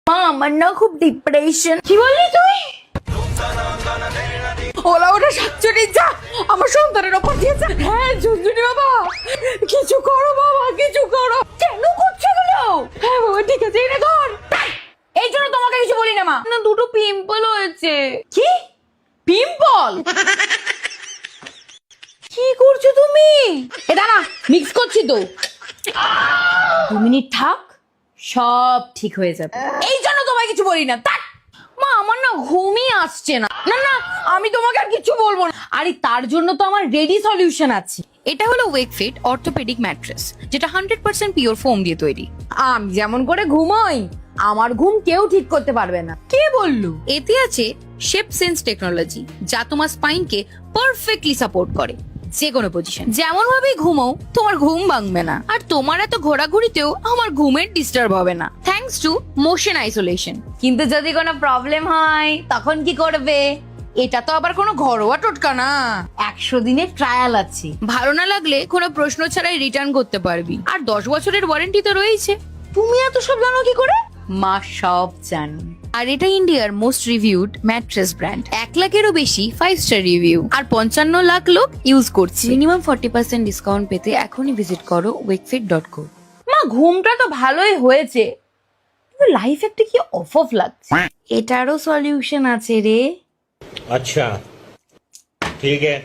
মা আমার না খুব ডিপ্রেশন। কি বললি তুই? ওলা ওটা শাকচুরি যা আমার সন্তানের ওপর দিয়েছে। হ্যাঁ ঝুনঝুনি বাবা কিছু করো, বাবা কিছু করো। কেন করছো এগুলো? হ্যাঁ বাবা ঠিক আছে এটা ধর। এই জন্য তোমাকে কিছু বলি না মা। না দুটো পিম্পল হয়েছে। কি পিম্পল? কি করছো তুমি? এটা না মিক্স করছি তো। 2 মিনিট থাক সব ঠিক হয়ে যাবে। এই জন্য তোমায় কিছু বলি না। মা আমার না ঘুমই আসছে না। না না আমি তোমাকে আর কিছু বলবো না। আরে তার জন্য তো আমার রেডি সলিউশন আছে। এটা হলো ওয়েকফিট অর্থোপেডিক ম্যাট্রেস, যেটা 100% পিওর ফোম দিয়ে তৈরি। আমি যেমন করে ঘুমোই আমার ঘুম কেউ ঠিক করতে পারবে না। কে বললো? এতে আছে শেপ সেন্স টেকনোলজি, যা তোমার স্পাইনকে পারফেক্টলি সাপোর্ট করে। যে কোনো পজিশন যেমন ভাবে ঘুমাও তোমার ঘুম ভাঙবে না, আর তোমার এত ঘোরাঘুরিতেও আমার ঘুমের ডিস্টার্ব হবে না, থ্যাঙ্কস টু মোশন আইসোলেশন। কিন্তু যদি কোনো প্রবলেম হয় তখন কি করবে? এটা তো আবার কোনো ঘরোয়া টোটকা না, 100 দিনের ট্রায়াল আছে। ভালো না লাগলে কোনো প্রশ্ন ছাড়াই রিটার্ন করতে পারবি, আর 10 বছরের ওয়ারেন্টি তো রয়েছে। তুমি এত সব জানো কি করে? মা সব জানে। আর এটা ইন্ডিয়ার মোস্ট রিভিউড ম্যাট্রেস ব্র্যান্ড। 1 লাখেরও বেশি 5 স্টার রিভিউ, আর 55 লাখ লোক ইউজ করছে। মিনিমাম 40% ডিসকাউন্ট পেতে এখনই ভিজিট করো wakefit.co। মা ঘুমটা তো ভালোই হয়েছে, কিন্তু লাইফ একটা কি অফ লাগছে। এটারও সলিউশন আছে রে। अच्छा ठीक है।